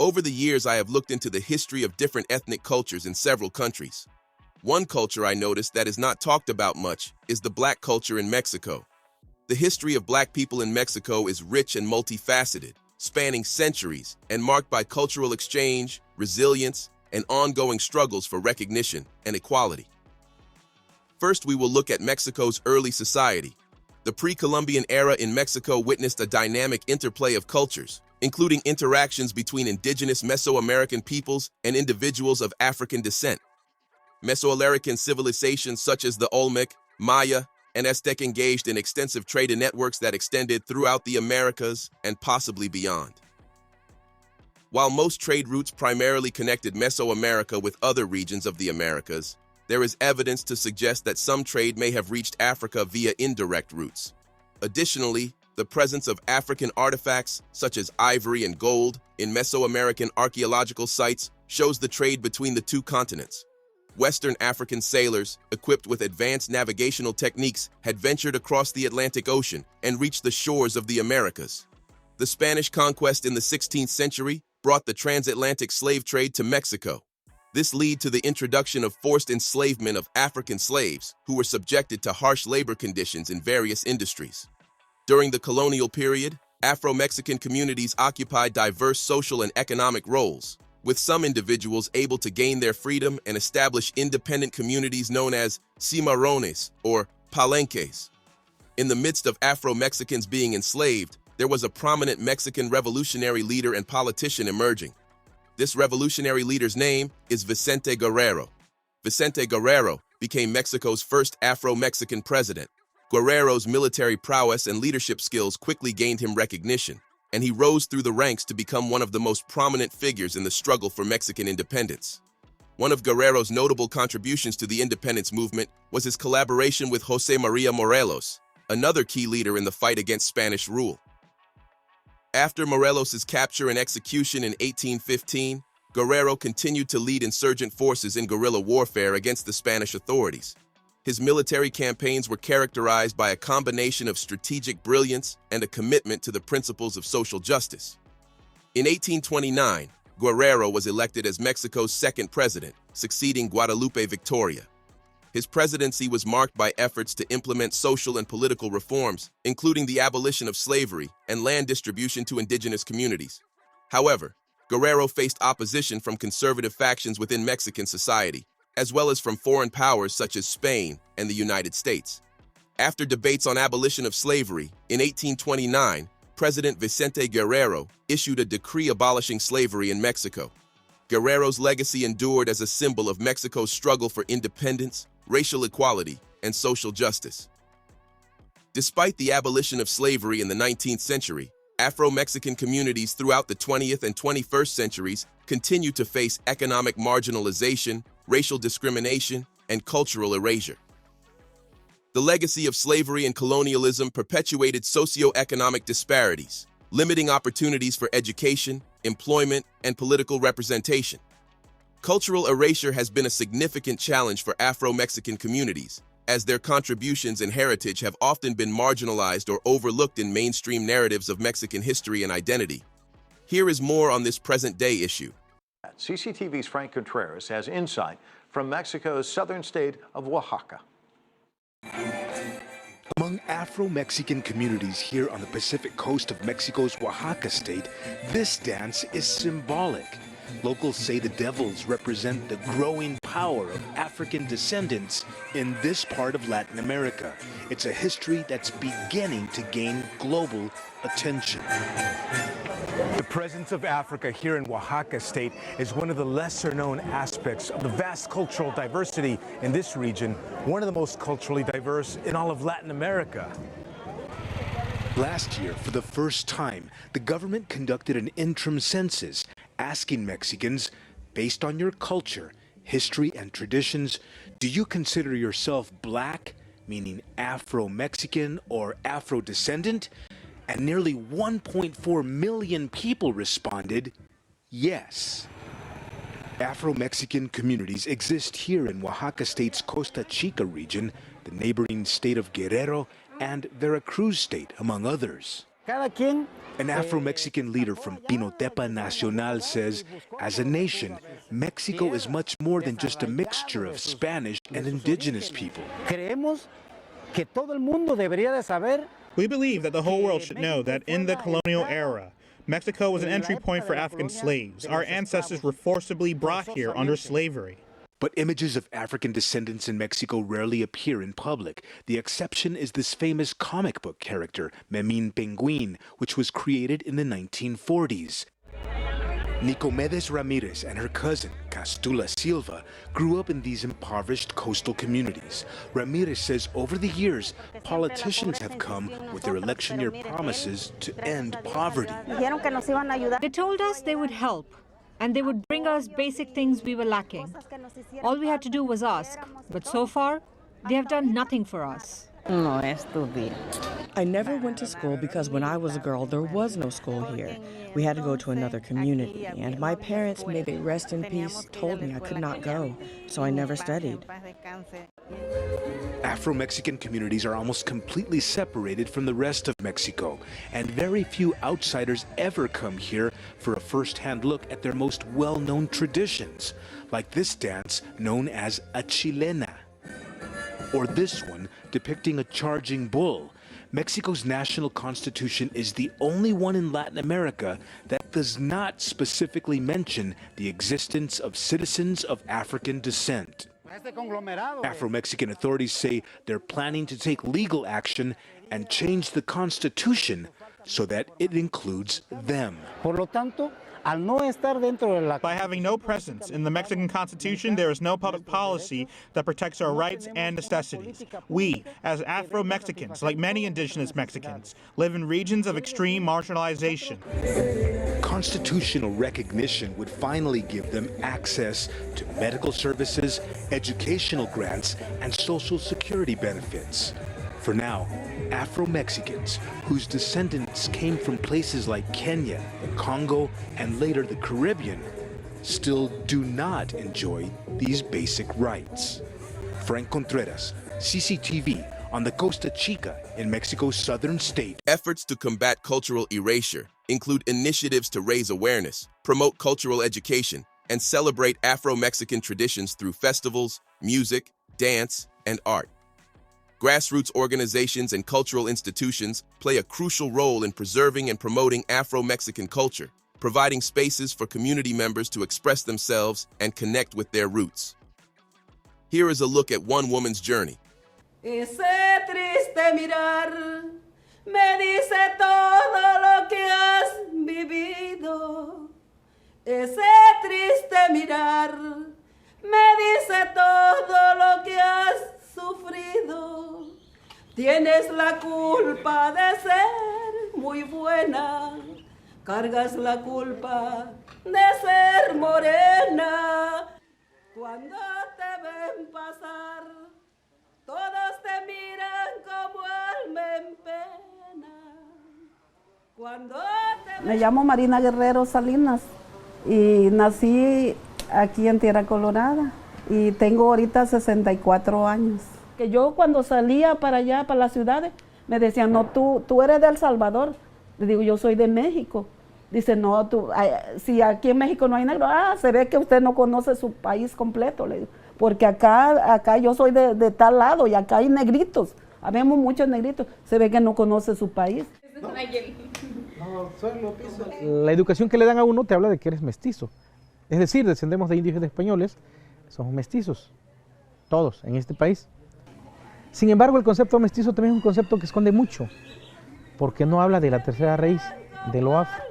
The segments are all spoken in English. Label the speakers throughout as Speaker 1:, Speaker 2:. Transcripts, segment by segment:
Speaker 1: Over the years, I have looked into the history of different ethnic cultures in several countries. One culture I noticed that is not talked about much is the Black culture in Mexico. The history of Black people in Mexico is rich and multifaceted, spanning centuries and marked by cultural exchange, resilience, and ongoing struggles for recognition and equality. First, we will look at Mexico's early society. The pre-Columbian era in Mexico witnessed a dynamic interplay of cultures, including interactions between indigenous Mesoamerican peoples and individuals of African descent. Mesoamerican civilizations such as the Olmec, Maya, and Aztec engaged in extensive trade networks that extended throughout the Americas and possibly beyond. While most trade routes primarily connected Mesoamerica with other regions of the Americas, there is evidence to suggest that some trade may have reached Africa via indirect routes. Additionally, the presence of African artifacts, such as ivory and gold, in Mesoamerican archaeological sites shows the trade between the two continents. Western African sailors, equipped with advanced navigational techniques, had ventured across the Atlantic Ocean and reached the shores of the Americas. The Spanish conquest in the 16th century brought the transatlantic slave trade to Mexico. This led to the introduction of forced enslavement of African slaves who were subjected to harsh labor conditions in various industries. During the colonial period, Afro-Mexican communities occupied diverse social and economic roles, with some individuals able to gain their freedom and establish independent communities known as cimarrones or palenques. In the midst of Afro-Mexicans being enslaved, there was a prominent Mexican revolutionary leader and politician emerging. This revolutionary leader's name is Vicente Guerrero. Vicente Guerrero became Mexico's first Afro-Mexican president. Guerrero's military prowess and leadership skills quickly gained him recognition, and he rose through the ranks to become one of the most prominent figures in the struggle for Mexican independence. One of Guerrero's notable contributions to the independence movement was his collaboration with José María Morelos, another key leader in the fight against Spanish rule. After Morelos' capture and execution in 1815, Guerrero continued to lead insurgent forces in guerrilla warfare against the Spanish authorities. His military campaigns were characterized by a combination of strategic brilliance and a commitment to the principles of social justice. In 1829, Guerrero was elected as Mexico's second president, succeeding Guadalupe Victoria. His presidency was marked by efforts to implement social and political reforms, including the abolition of slavery and land distribution to indigenous communities. However, Guerrero faced opposition from conservative factions within Mexican society, as well as from foreign powers such as Spain and the United States. After debates on abolition of slavery, in 1829, President Vicente Guerrero issued a decree abolishing slavery in Mexico. Guerrero's legacy endured as a symbol of Mexico's struggle for independence, racial equality, and social justice. Despite the abolition of slavery in the 19th century, Afro-Mexican communities throughout the 20th and 21st centuries continue to face economic marginalization, racial discrimination, and cultural erasure. The legacy of slavery and colonialism perpetuated socioeconomic disparities, limiting opportunities for education, employment, and political representation. Cultural erasure has been a significant challenge for Afro-Mexican communities, as their contributions and heritage have often been marginalized or overlooked in mainstream narratives of Mexican history and identity. Here is more on this present-day issue.
Speaker 2: CCTV's Frank Contreras has insight from Mexico's southern state of Oaxaca.
Speaker 3: Among Afro-Mexican communities here on the Pacific coast of Mexico's Oaxaca state, this dance is symbolic. Locals say the devils represent the growing power of African descendants in this part of Latin America. It's a history that's beginning to gain global attention.
Speaker 4: The presence of Africa here in Oaxaca state is one of the lesser-known aspects of the vast cultural diversity in this region, one of the most culturally diverse in all of Latin America.
Speaker 3: Last year, for the first time, the government conducted an interim census asking Mexicans, based on your culture, history, and traditions, do you consider yourself Black, meaning Afro-Mexican or Afro-descendant? And nearly 1.4 million people responded, yes. Afro-Mexican communities exist here in Oaxaca state's Costa Chica region, the neighboring state of Guerrero, and Veracruz state, among others. An Afro-Mexican leader from Pinotepa Nacional says, as a nation, Mexico is much more than just a mixture of Spanish and indigenous people.
Speaker 5: We believe that the whole world should know that in the colonial era, Mexico was an entry point for African slaves. Our ancestors were forcibly brought here under slavery.
Speaker 3: But images of African descendants in Mexico rarely appear in public. The exception is this famous comic book character, Memín Penguin, which was created in the 1940s. Nicomedes Ramirez and her cousin, Castula Silva, grew up in these impoverished coastal communities. Ramirez says over the years, politicians have come with their election year promises to end poverty.
Speaker 6: They told us they would help, and they would bring us basic things we were lacking. All we had to do was ask, but so far, they have done nothing for us.
Speaker 7: I never went to school because when I was a girl, there was no school here. We had to go to another community, and my parents, may they rest in peace, told me I could not go, so I never studied.
Speaker 3: Afro-Mexican communities are almost completely separated from the rest of Mexico, and very few outsiders ever come here for a first-hand look at their most well-known traditions, like this dance known as a chilena, or this one depicting a charging bull. Mexico's national constitution is the only one in Latin America that does not specifically mention the existence of citizens of African descent. Afro-Mexican authorities say they're planning to take legal action and change the constitution so that it includes them.
Speaker 5: By having no presence in the Mexican Constitution, there is no public policy that protects our rights and necessities. We, as Afro-Mexicans, like many indigenous Mexicans, live in regions of extreme marginalization.
Speaker 3: Constitutional recognition would finally give them access to medical services, educational grants, and social security benefits. For now, Afro-Mexicans, whose descendants came from places like Kenya, the Congo, and later the Caribbean, still do not enjoy these basic rights. Frank Contreras, CCTV, on the Costa Chica in Mexico's southern state.
Speaker 1: Efforts to combat cultural erasure include initiatives to raise awareness, promote cultural education, and celebrate Afro-Mexican traditions through festivals, music, dance, and art. Grassroots organizations and cultural institutions play a crucial role in preserving and promoting Afro-Mexican culture, providing spaces for community members to express themselves and connect with their roots. Here is a look at one woman's journey.
Speaker 8: Ese triste mirar me dice todo lo que has vivido. Ese triste mirar me dice todo lo que has sufrido. Tienes la culpa de ser muy buena. Cargas la culpa de ser morena. Cuando te ven pasar, todos te miran como alma en pena. Cuando te... Me llamo Marina Guerrero Salinas y nací aquí en Tierra Colorada y tengo ahorita 64 años. Que yo cuando salía para allá, para las ciudades, me decían, no, tú eres de El Salvador. Le digo, yo soy de México. Dice, no, si aquí en México no hay negro, se ve que usted no conoce su país completo, le digo. Porque acá yo soy de tal lado y acá hay negritos. Habemos muchos negritos. Se ve que no conoce su país.
Speaker 9: La educación que le dan a uno te habla de que eres mestizo. Es decir, descendemos de indios y de españoles, somos mestizos, todos en este país. Sin embargo, el concepto mestizo también es un concepto que esconde mucho, porque no habla de la tercera raíz, de lo afro.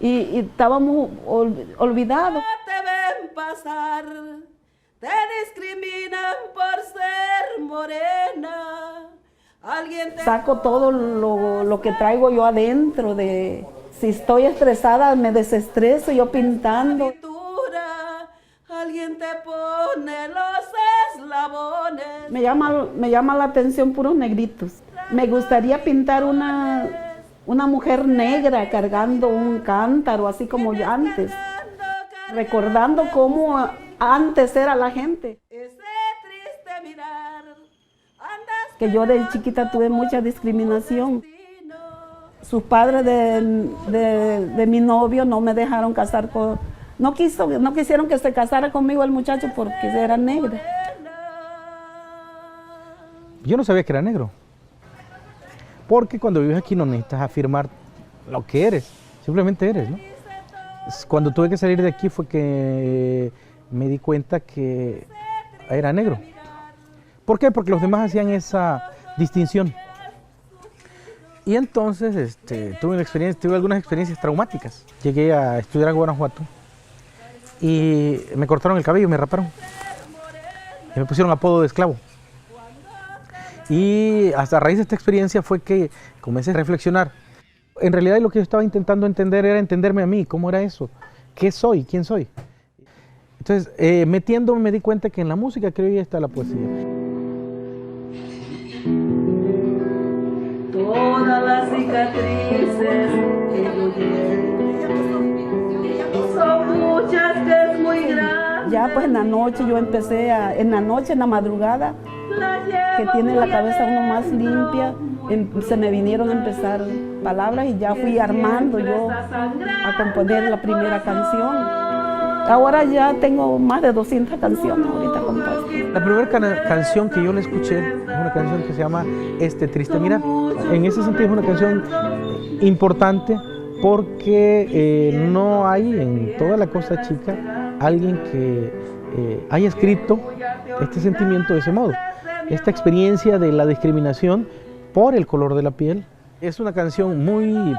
Speaker 8: Y estábamos olvidados. Te ven pasar, te discriminan por ser morena. Saco todo lo que traigo yo adentro. Si estoy estresada, me desestreso yo pintando. Alguien te pone los eslabones. Me llama la atención puros negritos. Me gustaría pintar una mujer negra cargando un cántaro, así como yo antes. Recordando cómo antes era la gente. Que yo de chiquita tuve mucha discriminación. sus padres de mi novio no me dejaron casar con... No quisieron que se casara conmigo el muchacho porque era negro.
Speaker 9: Yo no sabía que era negro. Porque cuando vives aquí no necesitas afirmar lo que eres, simplemente eres, ¿no? Cuando tuve que salir de aquí fue que me di cuenta que era negro. ¿Por qué? Porque los demás hacían esa distinción. Y entonces tuve algunas experiencias traumáticas. Llegué a estudiar a Guanajuato y me cortaron el cabello, me raparon. Y me pusieron apodo de esclavo. Y hasta a raíz de esta experiencia fue que comencé a reflexionar. En realidad lo que yo estaba intentando entender era entenderme a mí, cómo era eso, qué soy, quién soy. Entonces, metiéndome me di cuenta que en la música creo que está la poesía.
Speaker 8: Todas las cicatrices que yo llevo son muchas que es muy grande. Ya pues en la noche yo empecé en la madrugada, que tiene la cabeza uno más limpia, se me vinieron a empezar palabras y ya fui armando yo a componer la primera canción. Ahora ya tengo más de 200 canciones ahorita compuestas.
Speaker 9: La primera canción que yo le escuché es una canción que se llama Este triste mirar. En ese sentido es una canción importante porque no hay en toda la Costa Chica alguien que haya escrito este sentimiento de ese modo. Esta experiencia de la discriminación por el color de la piel. Es una canción muy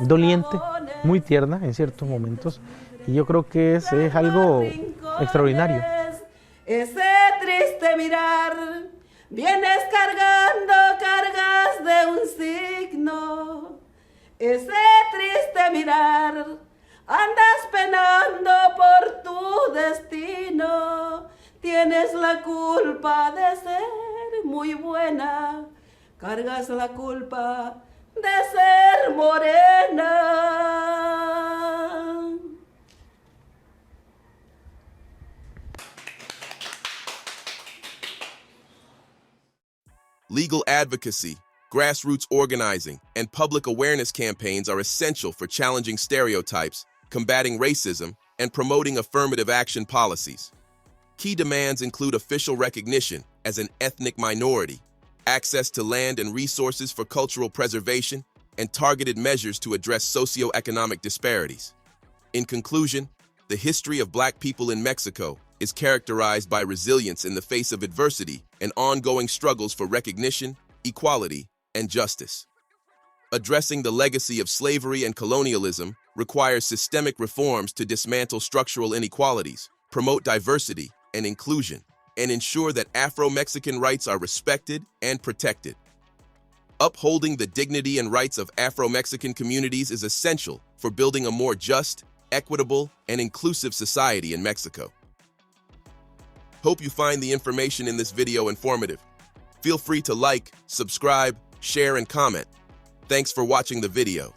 Speaker 9: doliente, muy tierna en ciertos momentos, y yo creo que es algo extraordinario.
Speaker 8: Ese triste mirar, vienes cargas de un signo. Ese triste mirar, andas penando por tu destino. Tienes la culpa de ser muy buena, cargas la culpa de ser morena.
Speaker 1: Legal advocacy, grassroots organizing, and public awareness campaigns are essential for challenging stereotypes, combating racism, and promoting affirmative action policies. Key demands include official recognition as an ethnic minority, access to land and resources for cultural preservation, and targeted measures to address socioeconomic disparities. In conclusion, the history of Black people in Mexico is characterized by resilience in the face of adversity and ongoing struggles for recognition, equality, and justice. Addressing the legacy of slavery and colonialism requires systemic reforms to dismantle structural inequalities, promote diversity and inclusion, and ensure that Afro-Mexican rights are respected and protected. Upholding the dignity and rights of Afro-Mexican communities is essential for building a more just, equitable, and inclusive society in Mexico. Hope you find the information in this video informative. Feel free to like, subscribe, share, and comment. Thanks for watching the video.